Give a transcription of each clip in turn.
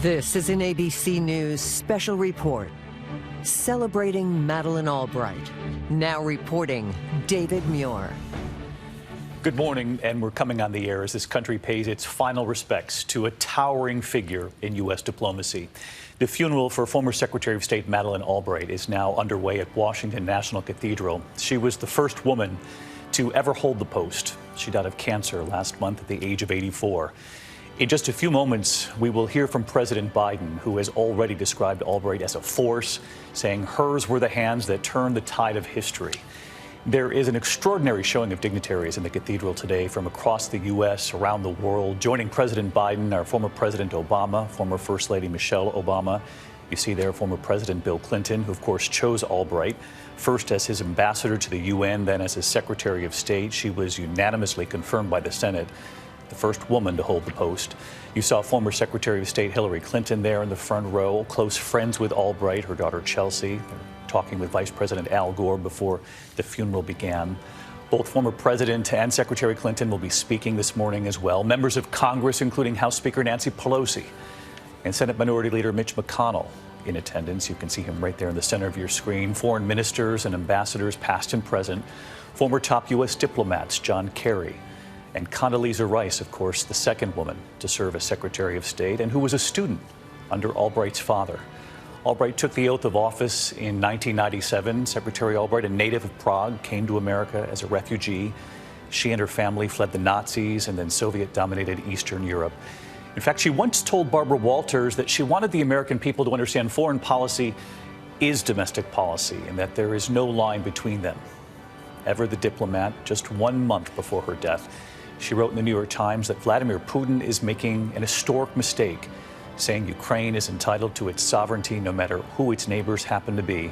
This is an ABC News special report celebrating Madeleine Albright. Now reporting, David Muir. Good morning, and we're coming on the air as this country pays its final respects to a towering figure in U.S. diplomacy. The funeral for former Secretary of State Madeleine Albright is now underway at Washington National Cathedral. She was the first woman to ever hold the post. She died of cancer last month at the age of 84. In just a few moments, we will hear from President Biden, who has already described Albright as a force, saying hers were the hands that turned the tide of history. There is an extraordinary showing of dignitaries in the cathedral today from across the U.S., around the world. Joining President Biden are former President Obama, former First Lady Michelle Obama. You see there former President Bill Clinton, who of course chose Albright, first as his ambassador to the UN, then as his Secretary of State. She was unanimously confirmed by the Senate, the first woman to hold the post. You saw former Secretary of State Hillary Clinton there in the front row, close friends with Albright, her daughter Chelsea. They're talking with Vice President Al Gore before the funeral began. Both former President and Secretary Clinton will be speaking this morning as well. Members of Congress, including House Speaker Nancy Pelosi and Senate Minority Leader Mitch McConnell, in attendance. You can see him right there in the center of your screen. Foreign ministers and ambassadors, past and present. Former top U.S. diplomats, John Kerry and Condoleezza Rice, of course, the second woman to serve as Secretary of State and who was a student under Albright's father. Albright took the oath of office in 1997. Secretary Albright, a native of Prague, came to America as a refugee. She and her family fled the Nazis and then Soviet-dominated Eastern Europe. In fact, she once told Barbara Walters that she wanted the American people to understand foreign policy is domestic policy and that there is no line between them. Ever the diplomat, just 1 month before her death, she wrote in the New York Times that Vladimir Putin is making an historic mistake, saying Ukraine is entitled to its sovereignty no matter who its neighbors happen to be.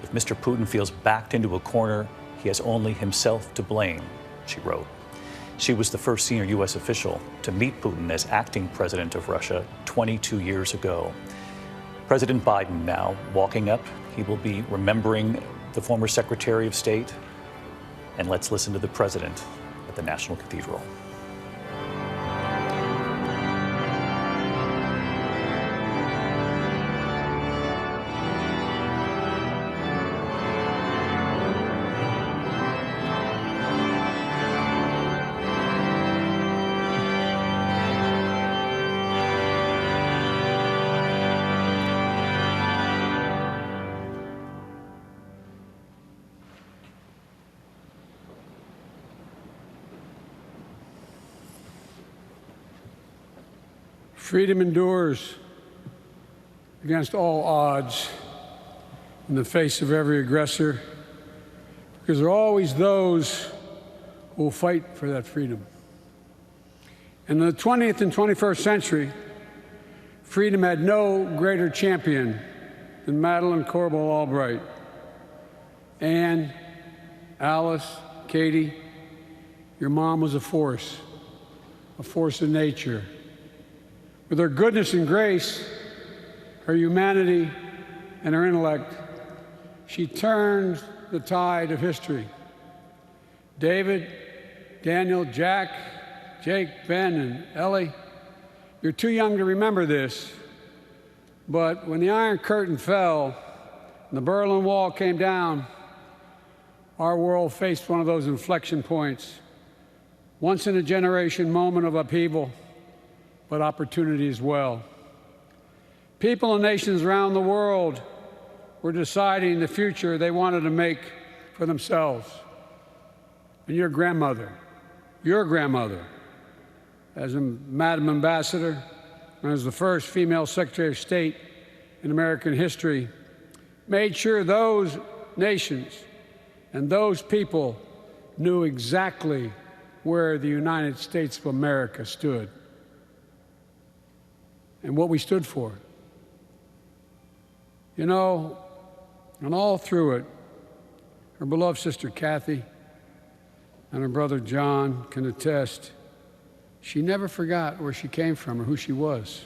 If Mr. Putin feels backed into a corner, he has only himself to blame, she wrote. She was the first senior U.S. official to meet Putin as acting president of Russia 22 years ago. President Biden now walking up. He will be remembering the former Secretary of State. And let's listen to the president at the National Cathedral. Freedom endures against all odds in the face of every aggressor, because there are always those who will fight for that freedom. In the 20th and 21st century, freedom had no greater champion than Madeleine Corbell Albright. Anne, Alice, Katie, your mom was a force of nature. With her goodness and grace, her humanity, and her intellect, she turned the tide of history. David, Daniel, Jack, Jake, Ben, and Ellie, you're too young to remember this, but when the Iron Curtain fell and the Berlin Wall came down, our world faced one of those inflection points, once-in-a-generation moment of upheaval, but opportunity as well. People and nations around the world were deciding the future they wanted to make for themselves. And your grandmother, as a Madam Ambassador and as the first female Secretary of State in American history, made sure those nations and those people knew exactly where the United States of America stood and what we stood for. You know, and all through it, her beloved sister Kathy and her brother John can attest, she never forgot where she came from or who she was.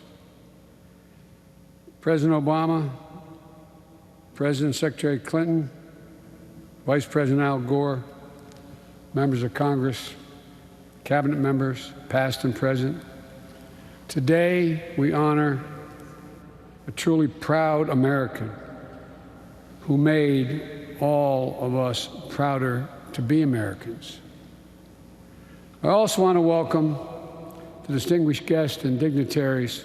President Obama, President Secretary Clinton, Vice President Al Gore, members of Congress, cabinet members, past and present. Today, we honor truly proud American who made all of us prouder to be Americans. I also want to welcome the distinguished guests and dignitaries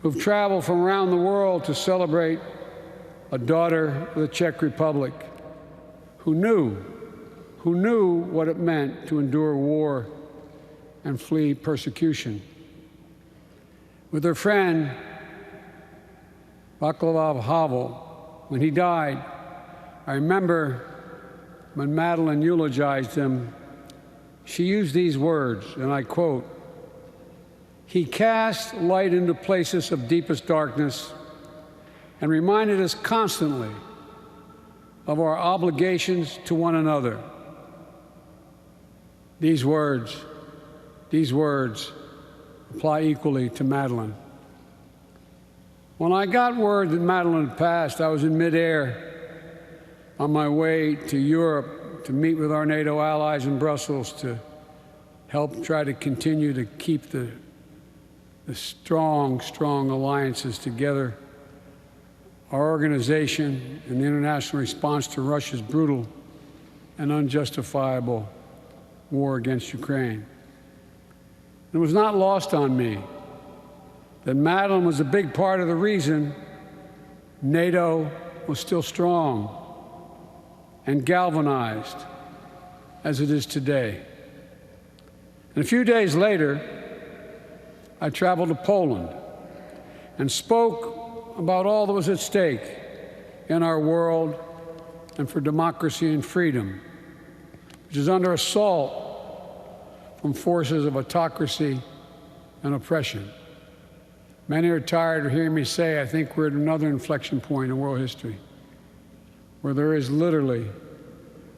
who've traveled from around the world to celebrate a daughter of the Czech Republic who knew what it meant to endure war and flee persecution. With her friend, Václav Havel, when he died, I remember when Madeleine eulogized him, she used these words, and I quote, "He cast light into places of deepest darkness and reminded us constantly of our obligations to one another." These words apply equally to Madeleine. When I got word that Madeleine had passed, I was in midair on my way to Europe to meet with our NATO allies in Brussels to help try to continue to keep the strong alliances together. Our organization and the international response to Russia's brutal and unjustifiable war against Ukraine. It was not lost on me that Madeleine was a big part of the reason NATO was still strong and galvanized as it is today. And a few days later, I traveled to Poland and spoke about all that was at stake in our world and for democracy and freedom, which is under assault from forces of autocracy and oppression. Many are tired of hearing me say, I think we're at another inflection point in world history where there is literally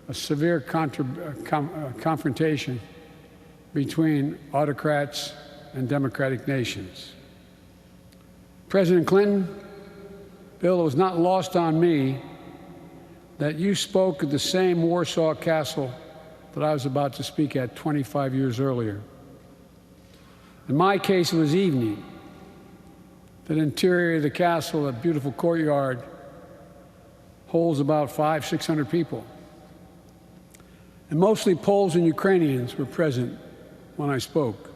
a severe confrontation between autocrats and democratic nations. President Clinton, Bill, it was not lost on me that you spoke at the same Warsaw Castle that I was about to speak at 25 years earlier. In my case, it was evening. The interior of the castle, that beautiful courtyard, holds about 500-600 people. And mostly Poles and Ukrainians were present when I spoke.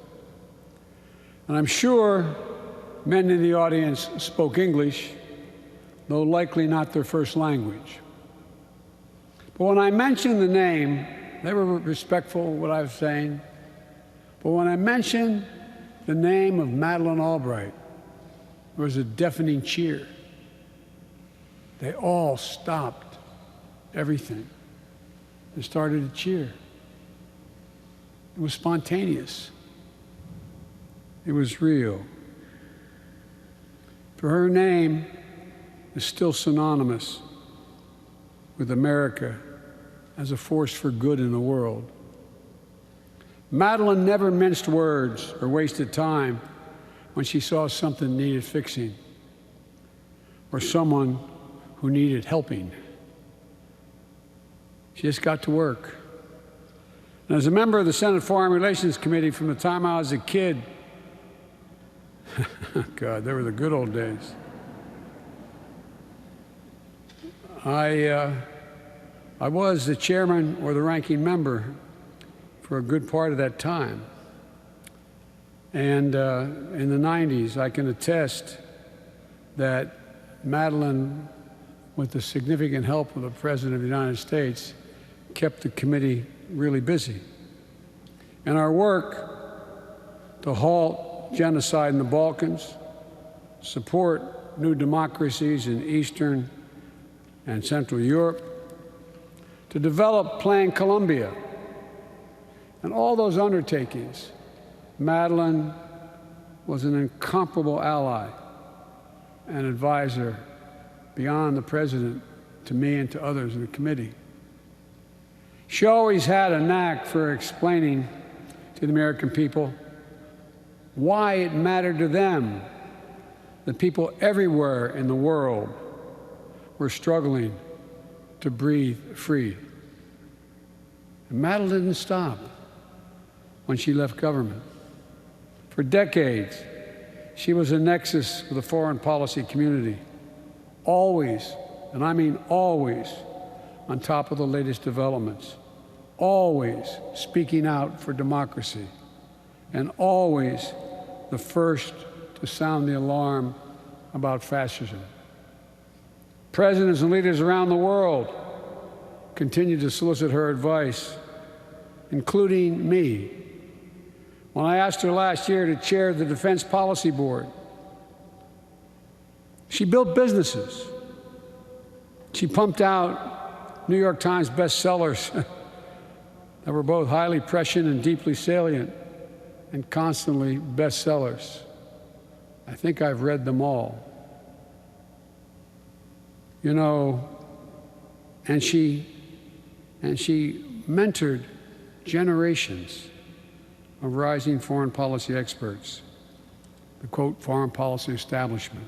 And I'm sure many in the audience spoke English, though likely not their first language. But when I mentioned the name, they were respectful of what I was saying. But when I mentioned the name of Madeleine Albright, there was a deafening cheer. They all stopped everything and started to cheer. It was spontaneous. It was real. For her name is still synonymous with America as a force for good in the world. Madeleine never minced words or wasted time when she saw something needed fixing or someone who needed helping. She just got to work. And as a member of the Senate Foreign Relations Committee from the time I was a kid, God, they were the good old days. I was the chairman or the ranking member for a good part of that time. And in the 90s, I can attest that Madeleine, with the significant help of the President of the United States, kept the committee really busy. And our work to halt genocide in the Balkans, support new democracies in Eastern and Central Europe, to develop Plan Colombia, and all those undertakings, Madeleine was an incomparable ally and advisor beyond the President to me and to others in the committee. She always had a knack for explaining to the American people why it mattered to them that people everywhere in the world were struggling to breathe free. And Madeleine didn't stop when she left government. For decades, She was a nexus with the foreign policy community, always, and I mean always, on top of the latest developments, always speaking out for democracy, and always the first to sound the alarm about fascism. Presidents and leaders around the world continue to solicit her advice, including me. When I asked her last year to chair the Defense Policy Board, she built businesses. She pumped out New York Times bestsellers that were both highly prescient and deeply salient, and constantly bestsellers. I think I've read them all. You know, and she mentored generations of rising foreign policy experts, the quote, foreign policy establishment.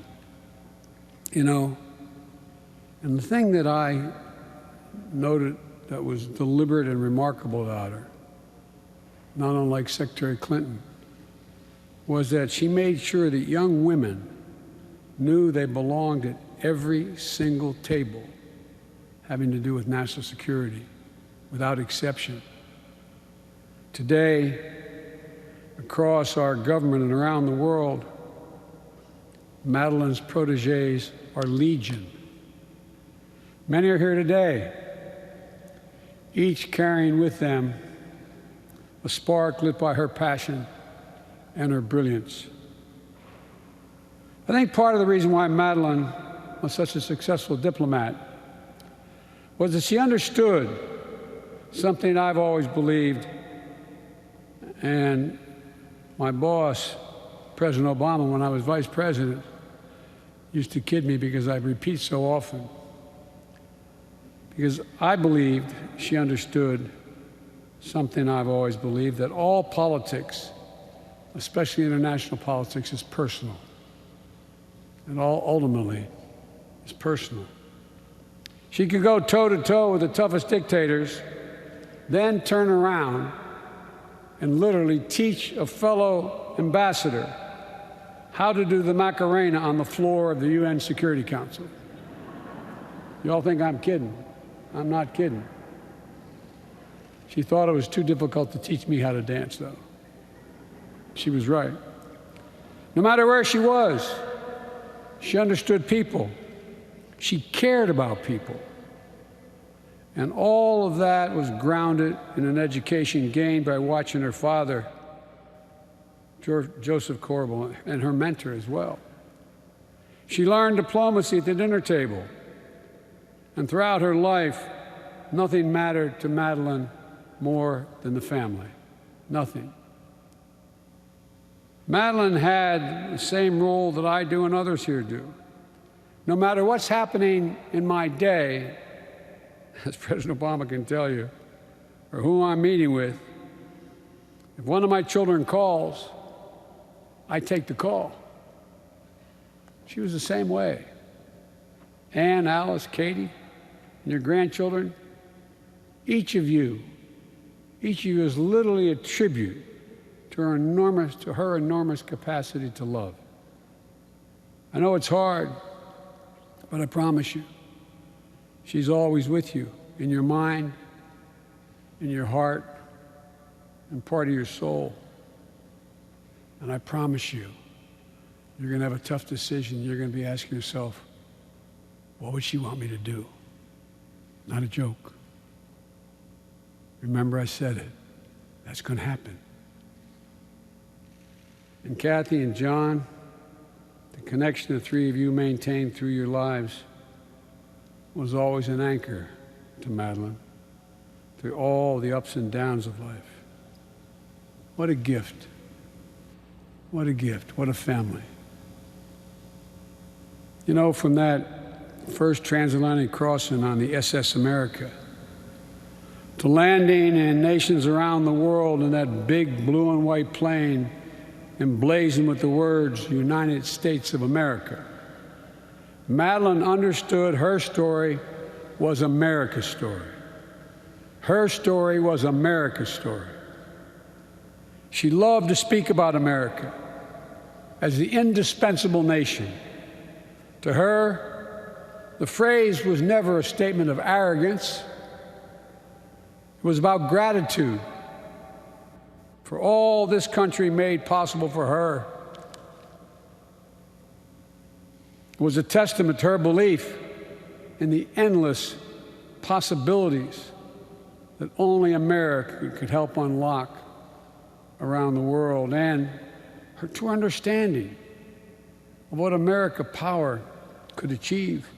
You know, and the thing that I noted that was deliberate and remarkable about her, not unlike Secretary Clinton, was that she made sure that young women knew they belonged at every single table having to do with national security, without exception. Today, across our government and around the world, Madeleine's protégés are legion. Many are here today, each carrying with them a spark lit by her passion and her brilliance. I think part of the reason why Madeleine was such a successful diplomat was that she understood something I've always believed, and my boss, President Obama, when I was vice president, used to kid me because I repeat so often. Because I believed she understood something I've always believed, that all politics, especially international politics, is personal. And all ultimately is personal. She could go toe-to-toe with the toughest dictators, then turn around and literally teach a fellow ambassador how to do the Macarena on the floor of the UN Security Council. You all think I'm kidding. I'm not kidding. She thought it was too difficult to teach me how to dance, though. She was right. No matter where she was, she understood people. She cared about people. And all of that was grounded in an education gained by watching her father, Joseph Corbel, and her mentor as well. She learned diplomacy at the dinner table. And throughout her life, nothing mattered to Madeleine more than the family. Nothing. Madeleine had the same role that I do and others here do. No matter what's happening in my day, as President Obama can tell you, or who I'm meeting with, if one of my children calls, I take the call. She was the same way. Ann, Alice, Katie, and your grandchildren, each of you is literally a tribute to her enormous capacity to love. I know it's hard, but I promise you, she's always with you, in your mind, in your heart, and part of your soul. And I promise you, you're going to have a tough decision. You're going to be asking yourself, what would she want me to do? Not a joke. Remember, I said it. That's going to happen. And Kathy and John, the connection the three of you maintained through your lives was always an anchor to Madeleine through all the ups and downs of life. What a gift. What a gift. What a family. You know, from that first transatlantic crossing on the SS America to landing in nations around the world in that big blue and white plane emblazoned with the words United States of America, Madeleine understood her story was America's story. Her story was America's story. She loved to speak about America, as the indispensable nation. To her, the phrase was never a statement of arrogance. It was about gratitude for all this country made possible for her. It was a testament to her belief in the endless possibilities that only America could help unlock around the world, and her true understanding of what American power could achieve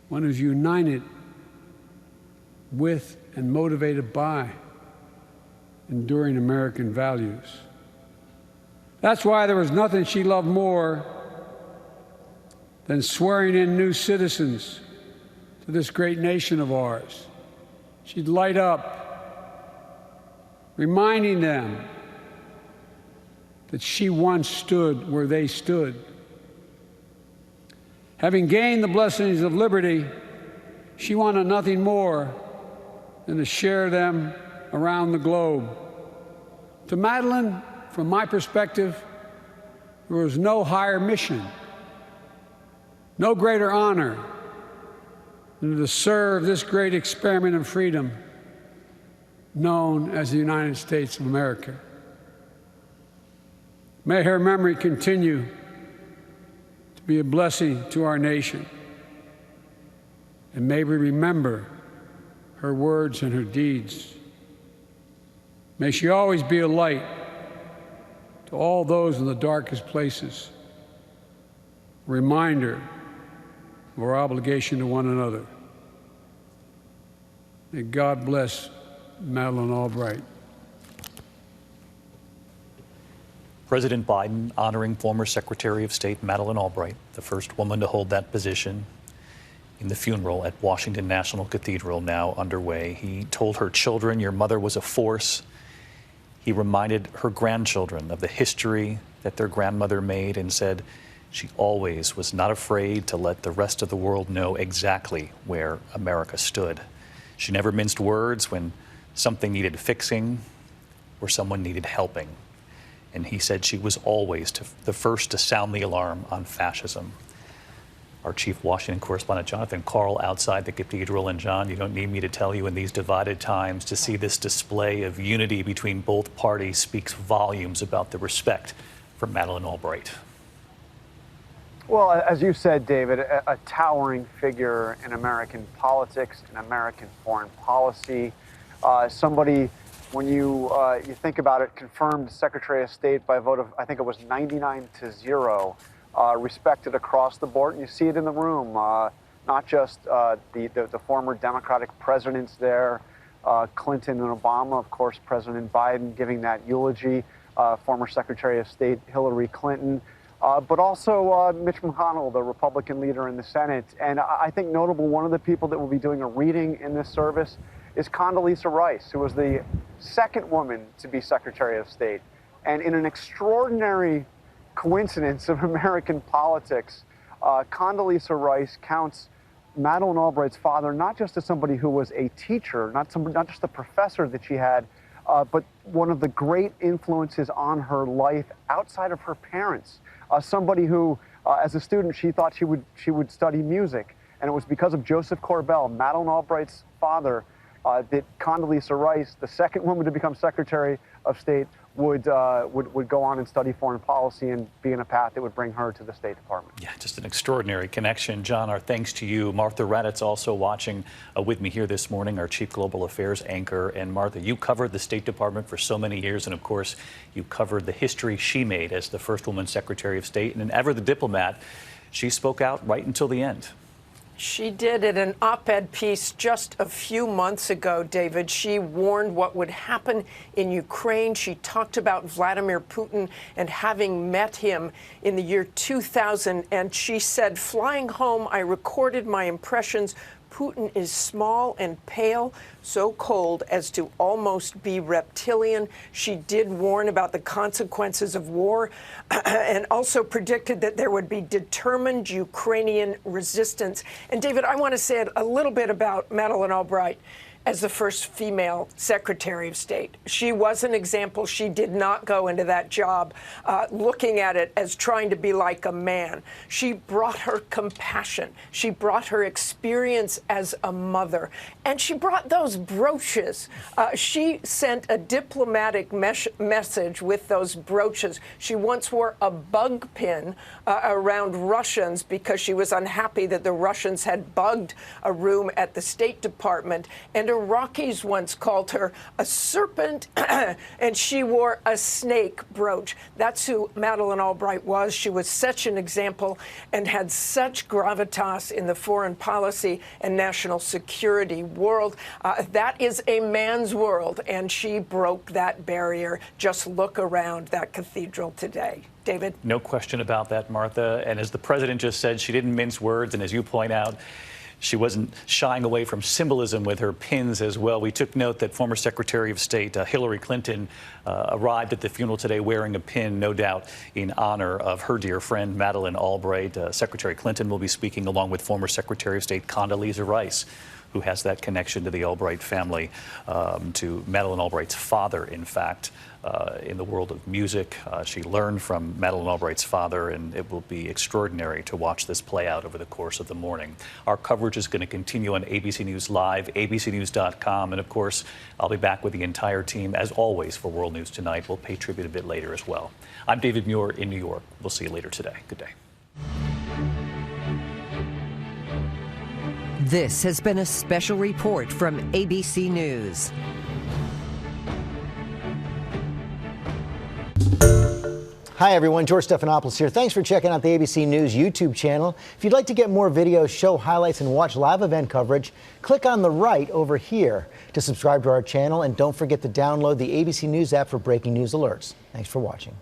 when it was united with and motivated by enduring American values. That's why there was nothing she loved more than swearing in new citizens to this great nation of ours. She'd light up, reminding them that she once stood where they stood. Having gained the blessings of liberty, she wanted nothing more than to share them around the globe. To Madeleine, from my perspective, there was no higher mission, no greater honor than to serve this great experiment in freedom known as the United States of America. May her memory continue to be a blessing to our nation, and may we remember her words and her deeds. May she always be a light to all those in the darkest places, a reminder of our obligation to one another. May God bless Madeleine Albright. President Biden honoring former Secretary of State Madeleine Albright, the first woman to hold that position, in the funeral at Washington National Cathedral now underway. He told her children, "Your mother was a force." He reminded her grandchildren of the history that their grandmother made and said she always was not afraid to let the rest of the world know exactly where America stood. She never minced words when something needed fixing or someone needed helping. And he said she was always the first to sound the alarm on fascism. Our chief Washington correspondent, Jonathan Karl, outside the cathedral. And John, you don't need me to tell you, in these divided times, to see this display of unity between both parties speaks volumes about the respect for Madeleine Albright. Well, as you said, David, a towering figure in American politics, in American foreign policy, somebody, when you think about it, confirmed Secretary of State by a vote of, I think it was 99-0, respected across the board. And you see it in the room, not just the former Democratic presidents there, Clinton and Obama, of course, President Biden giving that eulogy, former Secretary of State Hillary Clinton, but also Mitch McConnell, the Republican leader in the Senate. And I think notable, one of the people that will be doing a reading in this service is Condoleezza Rice, who was the second woman to be Secretary of State. And in an extraordinary coincidence of American politics, Condoleezza Rice counts Madeleine Albright's father not just as somebody who was a teacher, not just a professor that she had, but one of the great influences on her life outside of her parents. Somebody who, as a student, she thought she would study music, and it was because of Joseph Corbell, Madeleine Albright's father, that Condoleezza Rice, the second woman to become Secretary of State, would go on and study foreign policy and be in a path that would bring her to the State Department. Yeah, just an extraordinary connection. John, our thanks to you. Martha Raddatz also watching with me here this morning, our Chief Global Affairs anchor. And Martha, you covered the State Department for so many years, and of course, you covered the history she made as the first woman Secretary of State. And ever the diplomat, she spoke out right until the end. She did in an op-ed piece just a few months ago, David. She warned what would happen in Ukraine. She talked about Vladimir Putin and having met him in the year 2000. And she said, flying home, I recorded my impressions. Putin is small and pale, so cold as to almost be reptilian. She did warn about the consequences of war and also predicted that there would be determined Ukrainian resistance. And David, I want to say a little bit about Madeleine Albright. as the first female Secretary of State. She was an example. She did not go into that job looking at it as trying to be like a man. She brought her compassion. She brought her experience as a mother. And she brought those brooches. She sent a diplomatic message with those brooches. She once wore a bug pin around Russians because she was unhappy that the Russians had bugged a room at the State Department. And Iraqis once called her a serpent, and she wore a snake brooch. That's who Madeleine Albright was. She was such an example and had such gravitas in the foreign policy and national security world. That is a man's world, and she broke that barrier. Just look around that cathedral today. David? No question about that, Martha. And as the president just said, she didn't mince words. And as you point out, she wasn't shying away from symbolism with her pins as well. We took note that former Secretary of State Hillary Clinton arrived at the funeral today wearing a pin, no doubt in honor of her dear friend Madeleine Albright. Secretary Clinton will be speaking along with former Secretary of State Condoleezza Rice, who has that connection to the Albright family, to Madeleine Albright's father, in fact. In the world of music, she learned from Madeleine Albright's father, and it will be extraordinary to watch this play out over the course of the morning. Our coverage is going to continue on ABC News Live, abcnews.com, and of course, I'll be back with the entire team, as always, for World News Tonight. We'll pay tribute a bit later as well. I'm David Muir in New York. We'll see you later today. Good day. This has been a special report from ABC News. Hi everyone, George Stephanopoulos here. Thanks for checking out the ABC News YouTube channel. If you'd like to get more videos, show highlights, and watch live event coverage, click on the right over here to subscribe to our channel, and don't forget to download the ABC News app for breaking news alerts. Thanks for watching.